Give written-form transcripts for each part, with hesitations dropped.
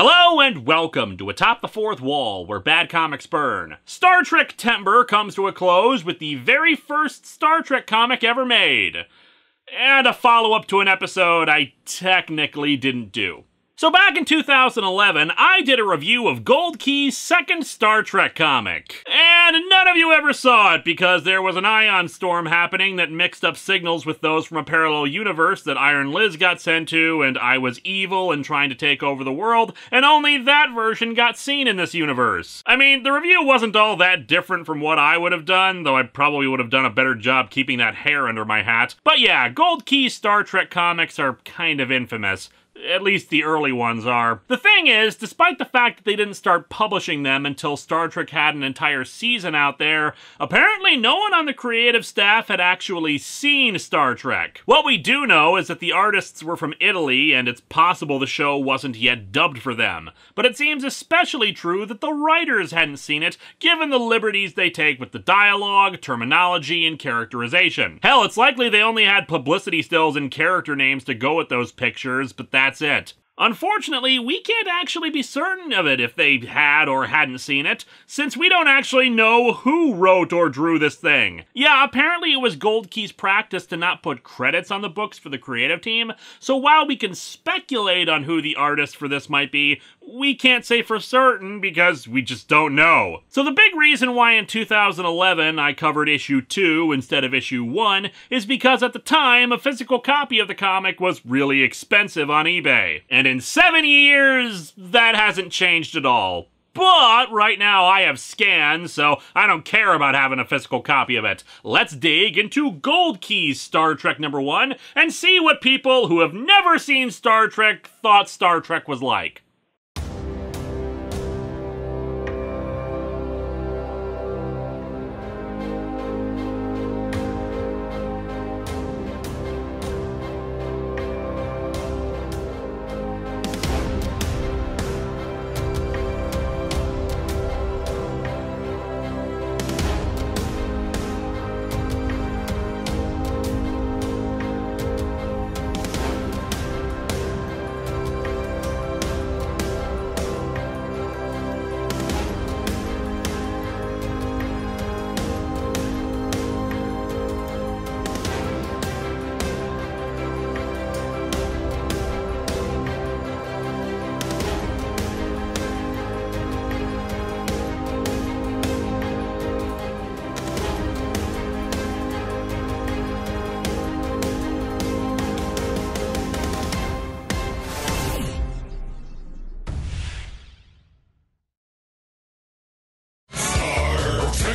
Hello and welcome to Atop the Fourth Wall, where bad comics burn. Star Trektember comes to a close with the very first Star Trek comic ever made. And a follow-up to an episode I technically didn't do. So back in 2011, I did a review of Gold Key's second Star Trek comic. And none of you ever saw it because there was an ion storm happening that mixed up signals with those from a parallel universe that Iron Liz got sent to, and I was evil and trying to take over the world, and only that version got seen in this universe. I mean, the review wasn't all that different from what I would have done, though I probably would have done a better job keeping that hair under my hat. But yeah, Gold Key's Star Trek comics are kind of infamous. At least the early ones are. The thing is, despite the fact that they didn't start publishing them until Star Trek had an entire season out there, apparently no one on the creative staff had actually seen Star Trek. What we do know is that the artists were from Italy, and it's possible the show wasn't yet dubbed for them. But it seems especially true that the writers hadn't seen it, given the liberties they take with the dialogue, terminology, and characterization. Hell, it's likely they only had publicity stills and character names to go with those pictures, but that's it. Unfortunately, we can't actually be certain of it if they had or hadn't seen it, since we don't actually know who wrote or drew this thing. Yeah, apparently it was Gold Key's practice to not put credits on the books for the creative team, so while we can speculate on who the artist for this might be, we can't say for certain because we just don't know. So the big reason why in 2011 I covered issue 2 instead of issue 1 is because at the time a physical copy of the comic was really expensive on eBay. And in 7 years, that hasn't changed at all. But right now I have scans, so I don't care about having a physical copy of it. Let's dig into Gold Key's Star Trek number 1 and see what people who have never seen Star Trek thought Star Trek was like.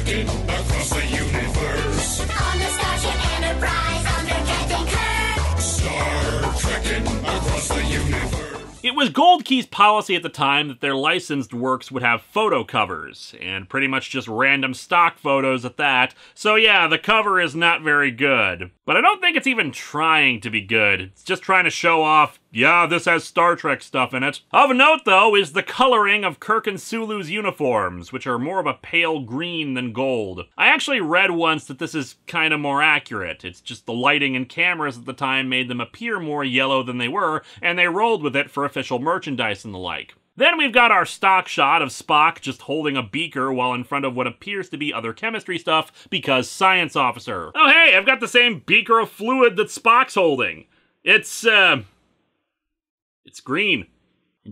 Across the universe. On the Starship Enterprise under Captain Kirk. Star Trekking across the universe. It was Gold Key's policy at the time that their licensed works would have photo covers, and pretty much just random stock photos at that, so yeah, the cover is not very good. But I don't think it's even trying to be good. It's just trying to show off, yeah, this has Star Trek stuff in it. Of note, though, is the coloring of Kirk and Sulu's uniforms, which are more of a pale green than gold. I actually read once that this is kind of more accurate. It's just the lighting and cameras at the time made them appear more yellow than they were, and they rolled with it for official merchandise and the like. Then we've got our stock shot of Spock just holding a beaker while in front of what appears to be other chemistry stuff because science officer. Oh hey, I've got the same beaker of fluid that Spock's holding. It's green.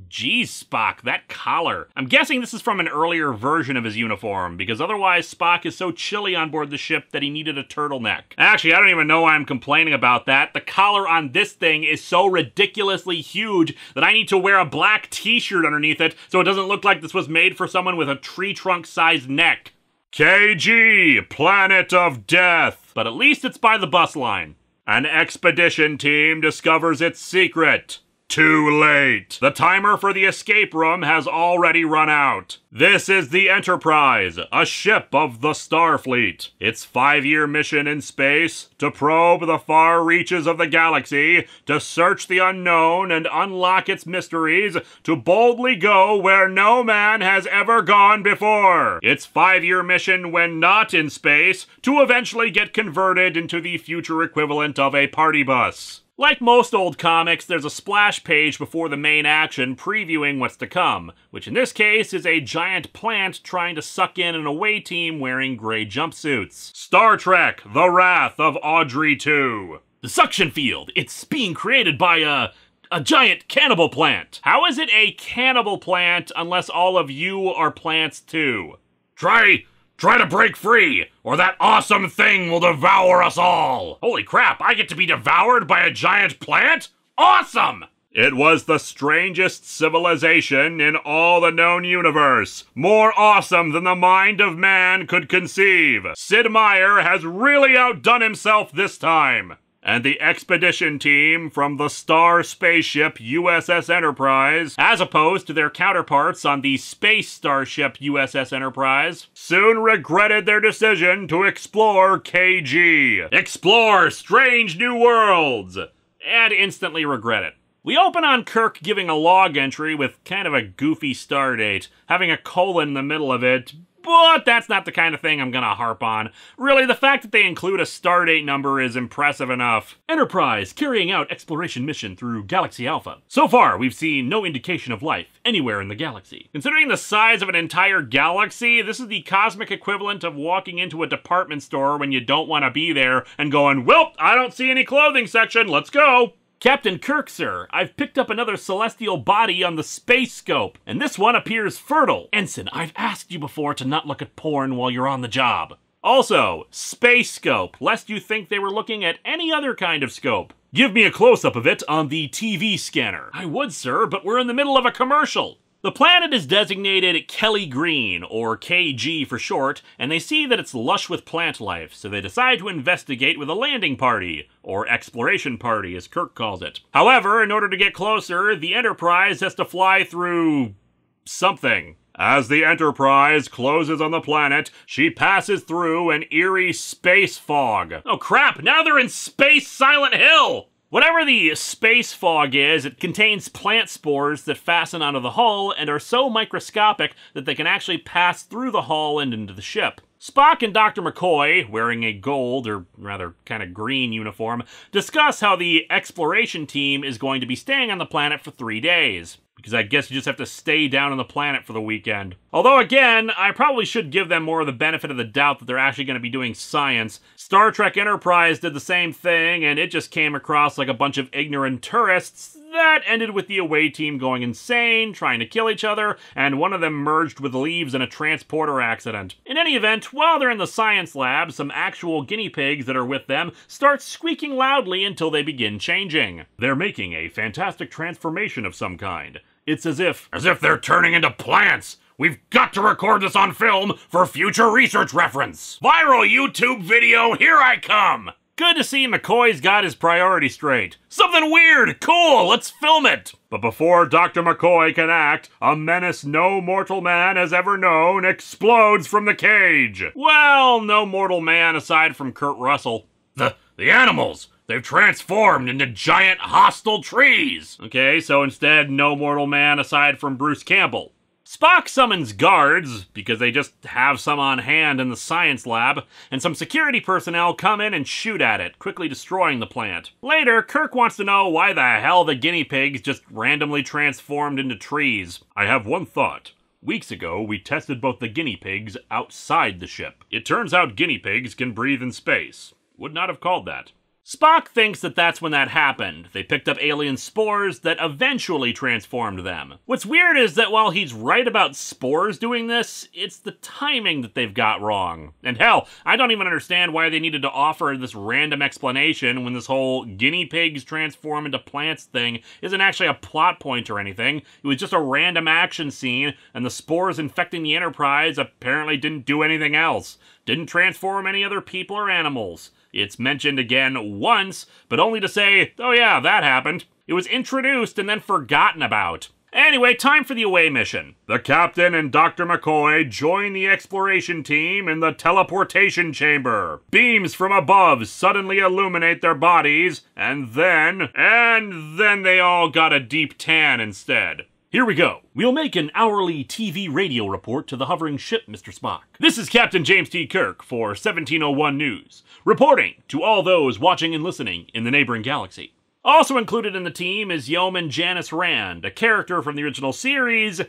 Geez, Spock, that collar. I'm guessing this is from an earlier version of his uniform, because otherwise Spock is so chilly on board the ship that he needed a turtleneck. Actually, I don't even know why I'm complaining about that. The collar on this thing is so ridiculously huge that I need to wear a black t-shirt underneath it so it doesn't look like this was made for someone with a tree trunk-sized neck. KG, Planet of Death. But at least it's by the bus line. An expedition team discovers its secret. Too late. The timer for the escape room has already run out. This is the Enterprise, a ship of the Starfleet. Its 5-year mission in space, to probe the far reaches of the galaxy, to search the unknown and unlock its mysteries, to boldly go where no man has ever gone before. Its 5-year mission when not in space, to eventually get converted into the future equivalent of a party bus. Like most old comics, there's a splash page before the main action previewing what's to come, which in this case is a giant plant trying to suck in an away team wearing gray jumpsuits. Star Trek: The Wrath of Audrey 2. The suction field, it's being created by a giant cannibal plant. How is it a cannibal plant unless all of you are plants too? Try to break free, or that awesome thing will devour us all! Holy crap, I get to be devoured by a giant plant? Awesome! It was the strangest civilization in all the known universe. More awesome than the mind of man could conceive. Sid Meier has really outdone himself this time. And the expedition team from the star spaceship USS Enterprise, as opposed to their counterparts on the space starship USS Enterprise, soon regretted their decision to explore KG. Explore strange new worlds! And instantly regret it. We open on Kirk giving a log entry with kind of a goofy star date, having a colon in the middle of it, but that's not the kind of thing I'm gonna harp on. Really, the fact that they include a stardate number is impressive enough. Enterprise carrying out exploration mission through Galaxy Alpha. So far, we've seen no indication of life anywhere in the galaxy. Considering the size of an entire galaxy, this is the cosmic equivalent of walking into a department store when you don't want to be there and going, "Well, I don't see any clothing section, let's go." Captain Kirk, sir, I've picked up another celestial body on the space scope, and this one appears fertile. Ensign, I've asked you before to not look at porn while you're on the job. Also, space scope, lest you think they were looking at any other kind of scope. Give me a close-up of it on the TV scanner. I would, sir, but we're in the middle of a commercial. The planet is designated Kelly Green, or KG for short, and they see that it's lush with plant life, so they decide to investigate with a landing party, or exploration party as Kirk calls it. However, in order to get closer, the Enterprise has to fly through something. As the Enterprise closes on the planet, she passes through an eerie space fog. Oh crap, now they're in Space Silent Hill! Whatever the space fog is, it contains plant spores that fasten onto the hull and are so microscopic that they can actually pass through the hull and into the ship. Spock and Dr. McCoy, wearing a gold, or rather kind of green uniform, discuss how the exploration team is going to be staying on the planet for 3 days. Because I guess you just have to stay down on the planet for the weekend. Although again, I probably should give them more of the benefit of the doubt that they're actually going to be doing science. Star Trek Enterprise did the same thing, and it just came across like a bunch of ignorant tourists. That ended with the away team going insane, trying to kill each other, and one of them merged with leaves in a transporter accident. In any event, while they're in the science lab, some actual guinea pigs that are with them start squeaking loudly until they begin changing. They're making a fantastic transformation of some kind. It's as if they're turning into plants! We've got to record this on film for future research reference! Viral YouTube video, here I come! Good to see McCoy's got his priorities straight. Something weird! Cool! Let's film it! But before Dr. McCoy can act, a menace no mortal man has ever known explodes from the cage. Well, no mortal man aside from Kurt Russell. The animals! They've transformed into giant hostile trees! Okay, so instead, no mortal man aside from Bruce Campbell. Spock summons guards, because they just have some on hand in the science lab, and some security personnel come in and shoot at it, quickly destroying the plant. Later, Kirk wants to know why the hell the guinea pigs just randomly transformed into trees. I have one thought. Weeks ago, we tested both the guinea pigs outside the ship. It turns out guinea pigs can breathe in space. Would not have called that. Spock thinks that that's when that happened. They picked up alien spores that eventually transformed them. What's weird is that while he's right about spores doing this, it's the timing that they've got wrong. And hell, I don't even understand why they needed to offer this random explanation when this whole guinea pigs transform into plants thing isn't actually a plot point or anything. It was just a random action scene, and the spores infecting the Enterprise apparently didn't do anything else. Didn't transform any other people or animals. It's mentioned again once, but only to say, oh yeah, that happened. It was introduced and then forgotten about. Anyway, time for the away mission. The captain and Dr. McCoy join the exploration team in the teleportation chamber. Beams from above suddenly illuminate their bodies, and then they all got a deep tan instead. Here we go. We'll make an hourly TV radio report to the hovering ship, Mr. Spock. This is Captain James T. Kirk for 1701 News, reporting to all those watching and listening in the neighboring galaxy. Also included in the team is yeoman Janice Rand, a character from the original series,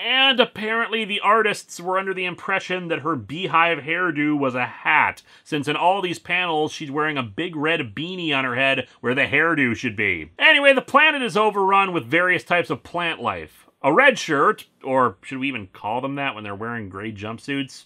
and apparently the artists were under the impression that her beehive hairdo was a hat, since in all these panels she's wearing a big red beanie on her head where the hairdo should be. Anyway, the planet is overrun with various types of plant life. A red shirt, or should we even call them that when they're wearing gray jumpsuits?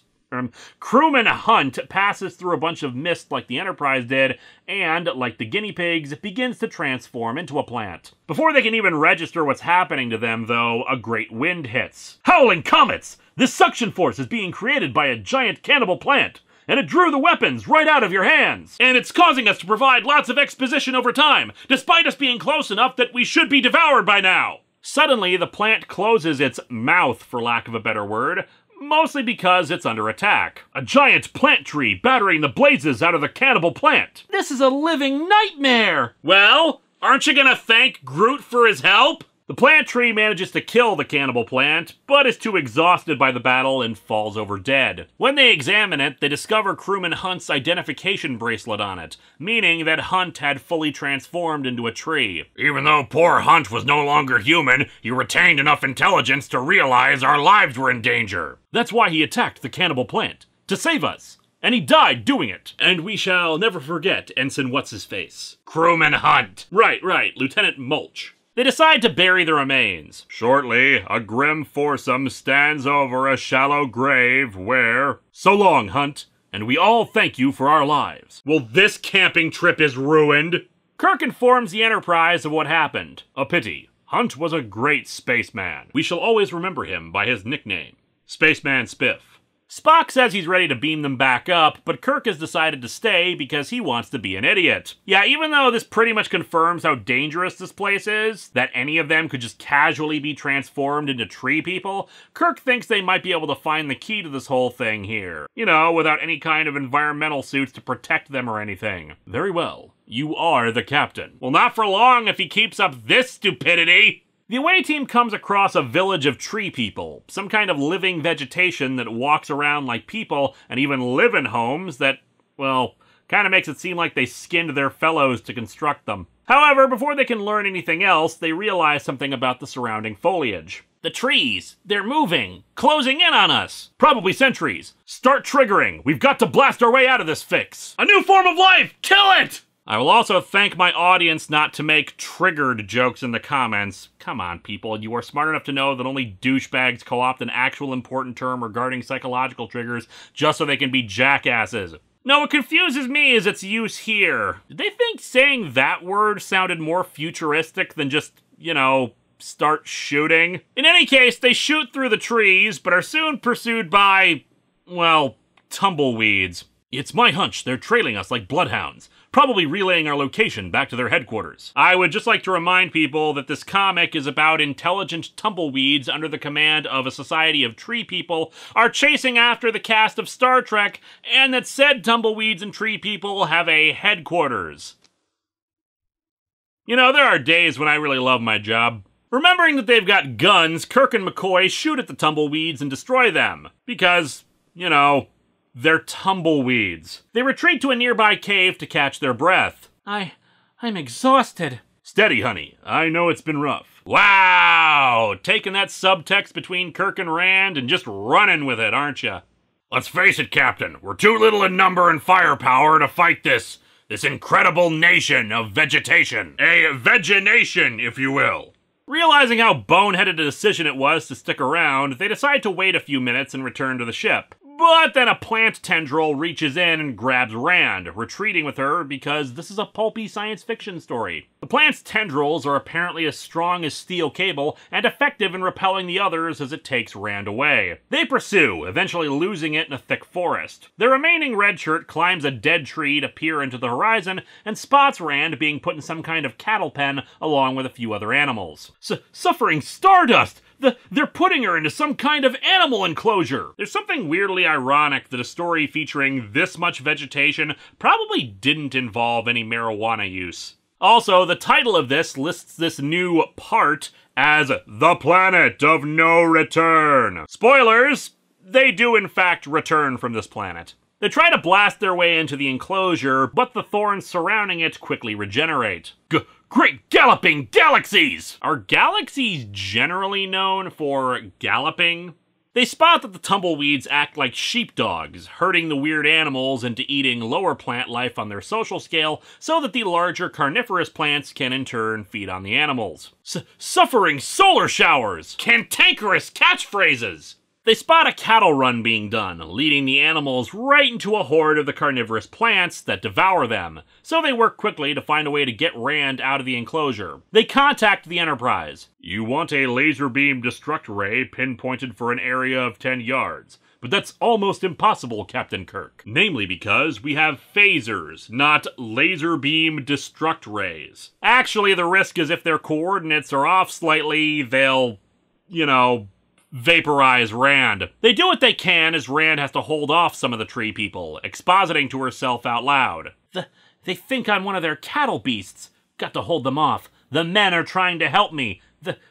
Crewman Hunt passes through a bunch of mist like the Enterprise did, and, like the guinea pigs, begins to transform into a plant. Before they can even register what's happening to them, though, a great wind hits. Howling comets! This suction force is being created by a giant cannibal plant, and it drew the weapons right out of your hands. And it's causing us to provide lots of exposition over time, despite us being close enough that we should be devoured by now. Suddenly, the plant closes its mouth, for lack of a better word, mostly because it's under attack. A giant plant tree battering the blazes out of the cannibal plant. This is a living nightmare! Well, aren't you gonna thank Groot for his help? The plant tree manages to kill the cannibal plant, but is too exhausted by the battle and falls over dead. When they examine it, they discover crewman Hunt's identification bracelet on it, meaning that Hunt had fully transformed into a tree. Even though poor Hunt was no longer human, he retained enough intelligence to realize our lives were in danger. That's why he attacked the cannibal plant, to save us. And he died doing it. And we shall never forget Ensign What's-His-Face. Crewman Hunt. Right, Lieutenant Mulch. They decide to bury the remains. Shortly, a grim foursome stands over a shallow grave where... So long, Hunt, and we all thank you for our lives. Well, this camping trip is ruined. Kirk informs the Enterprise of what happened. A pity. Hunt was a great spaceman. We shall always remember him by his nickname, Spaceman Spiff. Spock says he's ready to beam them back up, but Kirk has decided to stay because he wants to be an idiot. Yeah, even though this pretty much confirms how dangerous this place is, that any of them could just casually be transformed into tree people, Kirk thinks they might be able to find the key to this whole thing here. You know, without any kind of environmental suits to protect them or anything. Very well. You are the captain. Well, not for long if he keeps up this stupidity! The away team comes across a village of tree people, some kind of living vegetation that walks around like people and even live in homes that, well, kind of makes it seem like they skinned their fellows to construct them. However, before they can learn anything else, they realize something about the surrounding foliage. The trees, they're moving, closing in on us. Probably sentries. Start triggering. We've got to blast our way out of this fix. A new form of life! Kill it! I will also thank my audience not to make triggered jokes in the comments. Come on, people. You are smart enough to know that only douchebags co-opt an actual important term regarding psychological triggers just so they can be jackasses. No, what confuses me is its use here. Did they think saying that word sounded more futuristic than just, you know, start shooting? In any case, they shoot through the trees, but are soon pursued by, well, tumbleweeds. It's my hunch they're trailing us like bloodhounds, probably relaying our location back to their headquarters. I would just like to remind people that this comic is about intelligent tumbleweeds under the command of a society of tree people are chasing after the cast of Star Trek, and that said tumbleweeds and tree people have a headquarters. You know, there are days when I really love my job. Remembering that they've got guns, Kirk and McCoy shoot at the tumbleweeds and destroy them. Because, you know, they're tumbleweeds. They retreat to a nearby cave to catch their breath. I'm exhausted. Steady, honey. I know it's been rough. Wow! Taking that subtext between Kirk and Rand and just running with it, aren't you? Let's face it, Captain. We're too little in number and firepower to fight this incredible nation of vegetation. A vegination, if you will. Realizing how boneheaded a decision it was to stick around, they decide to wait a few minutes and return to the ship. But then a plant tendril reaches in and grabs Rand, retreating with her because this is a pulpy science fiction story. The plant's tendrils are apparently as strong as steel cable and effective in repelling the others as it takes Rand away. They pursue, eventually losing it in a thick forest. The remaining red shirt climbs a dead tree to peer into the horizon and spots Rand being put in some kind of cattle pen along with a few other animals. Suffering stardust! They're putting her into some kind of animal enclosure. There's something weirdly ironic that a story featuring this much vegetation probably didn't involve any marijuana use. Also, the title of this lists this new part as The Planet of No Return. Spoilers, they do in fact return from this planet. They try to blast their way into the enclosure, but the thorns surrounding it quickly regenerate. great galloping galaxies! Are galaxies generally known for galloping? They spot that the tumbleweeds act like sheepdogs, herding the weird animals into eating lower plant life on their social scale so that the larger carnivorous plants can in turn feed on the animals. Suffering solar showers! Cantankerous catchphrases! They spot a cattle run being done, leading the animals right into a horde of the carnivorous plants that devour them, so they work quickly to find a way to get Rand out of the enclosure. They contact the Enterprise. You want a laser beam destruct ray pinpointed for an area of 10 yards. But that's almost impossible, Captain Kirk. Namely because we have phasers, not laser beam destruct rays. Actually, the risk is if their coordinates are off slightly, they'll, vaporize Rand. They do what they can as Rand has to hold off some of the tree people, expositing to herself out loud. They think I'm one of their cattle beasts. Got to hold them off. The men are trying to help me.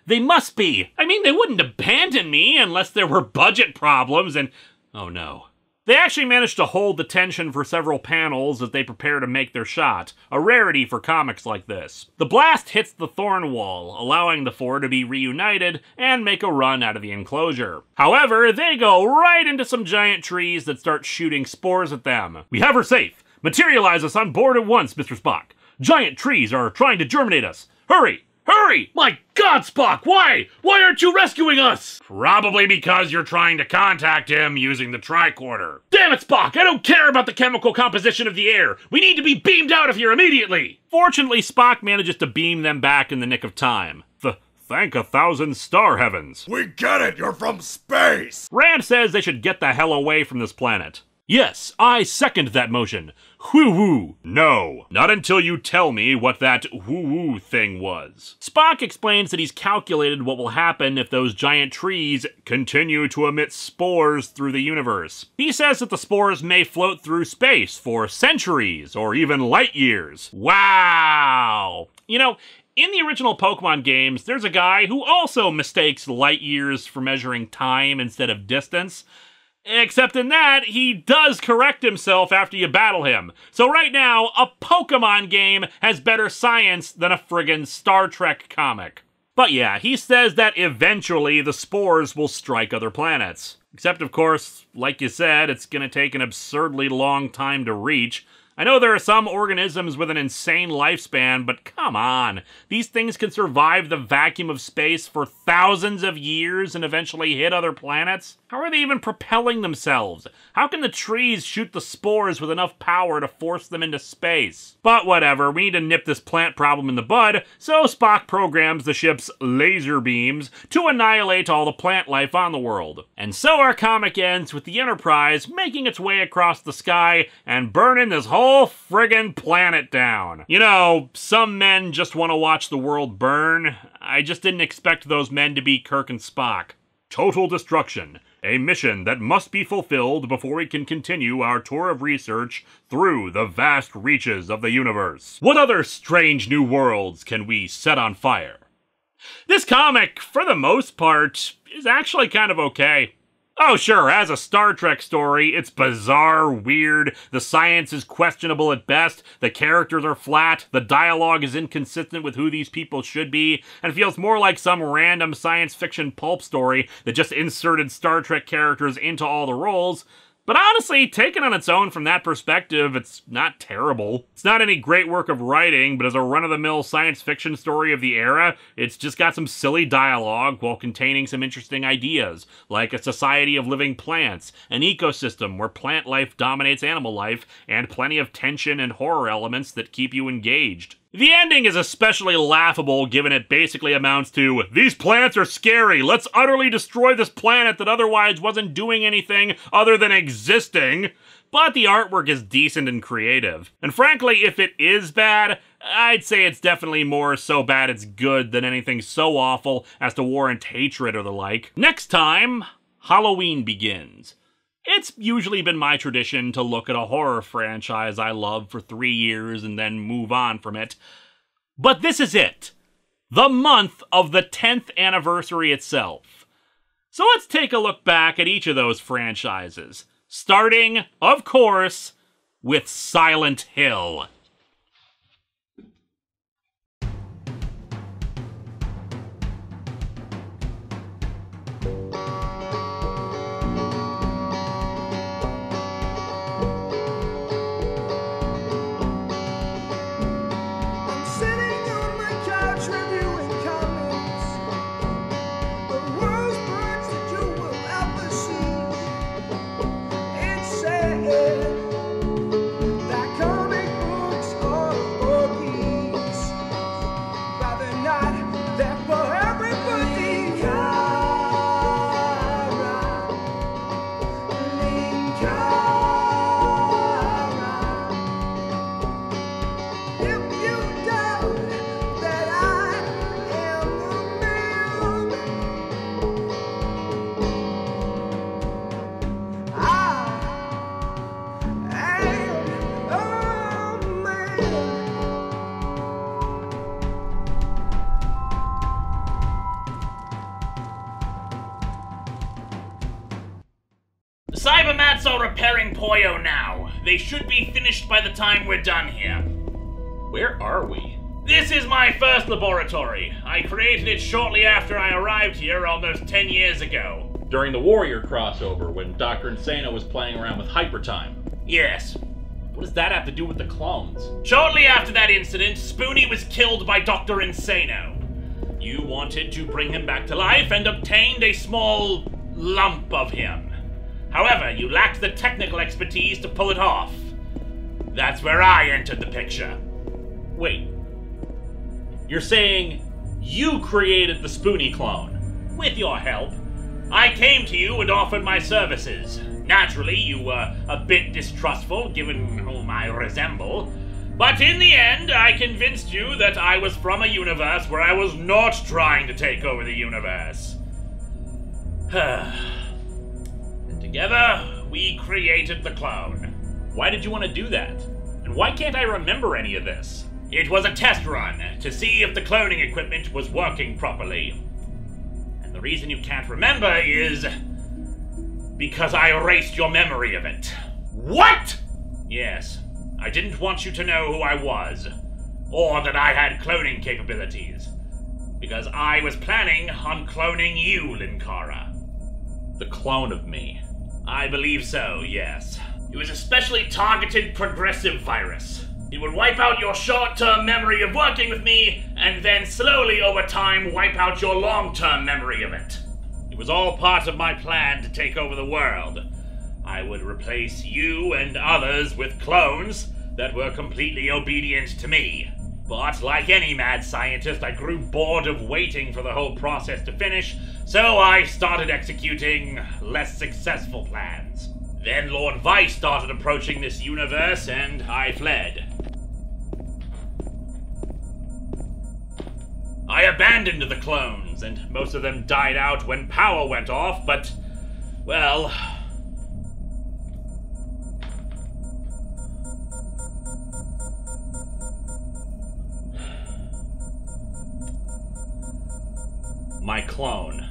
They must be. I mean, they wouldn't abandon me unless there were budget problems and... oh no. They actually managed to hold the tension for several panels as they prepare to make their shot, a rarity for comics like this. The blast hits the thorn wall, allowing the four to be reunited and make a run out of the enclosure. However, they go right into some giant trees that start shooting spores at them. We have her safe. Materialize us on board at once, Mr. Spock. Giant trees are trying to germinate us. Hurry! Hurry! My God, Spock, why? Why aren't you rescuing us? Probably because you're trying to contact him using the tricorder. Damn it, Spock! I don't care about the chemical composition of the air. We need to be beamed out of here immediately! Fortunately, Spock manages to beam them back in the nick of time. Thank 1,000 star heavens. We get it, you're from space! Rand says they should get the hell away from this planet. Yes, I second that motion. Whoo-woo. No, not until you tell me what that woo-woo thing was. Spock explains that he's calculated what will happen if those giant trees continue to emit spores through the universe. He says that the spores may float through space for centuries or even light years. Wow! In the original Pokemon games, there's a guy who also mistakes light years for measuring time instead of distance. Except in that, he does correct himself after you battle him. So right now, a Pokemon game has better science than a friggin' Star Trek comic. But yeah, he says that eventually the spores will strike other planets. Except of course, like you said, it's gonna take an absurdly long time to reach. I know there are some organisms with an insane lifespan, but come on. These things can survive the vacuum of space for thousands of years and eventually hit other planets? How are they even propelling themselves? How can the trees shoot the spores with enough power to force them into space? But whatever, we need to nip this plant problem in the bud, so Spock programs the ship's laser beams to annihilate all the plant life on the world. And so our comic ends with the Enterprise making its way across the sky and burning this whole friggin' planet down. Some men just want to watch the world burn. I just didn't expect those men to be Kirk and Spock. Total destruction. A mission that must be fulfilled before we can continue our tour of research through the vast reaches of the universe. What other strange new worlds can we set on fire? This comic, for the most part, is actually kind of okay. Oh sure, as a Star Trek story, it's bizarre, weird, the science is questionable at best, the characters are flat, the dialogue is inconsistent with who these people should be, and feels more like some random science fiction pulp story that just inserted Star Trek characters into all the roles. But honestly, taken on its own from that perspective, it's not terrible. It's not any great work of writing, but as a run-of-the-mill science fiction story of the era, it's just got some silly dialogue while containing some interesting ideas, like a society of living plants, an ecosystem where plant life dominates animal life, and plenty of tension and horror elements that keep you engaged. The ending is especially laughable given it basically amounts to, these plants are scary, let's utterly destroy this planet that otherwise wasn't doing anything other than existing. But the artwork is decent and creative. And frankly, if it is bad, I'd say it's definitely more so bad it's good than anything so awful as to warrant hatred or the like. Next time, Halloween begins. It's usually been my tradition to look at a horror franchise I love for 3 years and then move on from it. But this is it. The month of the 10th anniversary itself. So let's take a look back at each of those franchises. Starting, of course, with Silent Hill. The Cybermats are repairing Poyo now. They should be finished by the time we're done here. Where are we? This is my first laboratory. I created it shortly after I arrived here almost 10 years ago. During the Warrior crossover, when Dr. Insano was playing around with Hypertime. Yes. What does that have to do with the clones? Shortly after that incident, Spoonie was killed by Dr. Insano. You wanted to bring him back to life and obtained a small lump of him. However, you lacked the technical expertise to pull it off. That's where I entered the picture. Wait. You're saying you created the Spoonie clone? With your help. I came to you and offered my services. Naturally, you were a bit distrustful, given whom I resemble. But in the end, I convinced you that I was from a universe where I was not trying to take over the universe. And together, we created the clone. Why did you want to do that? And why can't I remember any of this? It was a test run to see if the cloning equipment was working properly. And the reason you can't remember is because I erased your memory of it. What? Yes. I didn't want you to know who I was, or that I had cloning capabilities, because I was planning on cloning you, Linkara. The clone of me? I believe so, yes. It was a specially targeted progressive virus. It would wipe out your short-term memory of working with me, and then slowly over time wipe out your long-term memory of it. It was all part of my plan to take over the world. I would replace you and others with clones that were completely obedient to me. But like any mad scientist, I grew bored of waiting for the whole process to finish, so I started executing less successful plans. Then Lord Vice started approaching this universe, and I fled. I abandoned the clones, and most of them died out when power went off, but, well, my clone.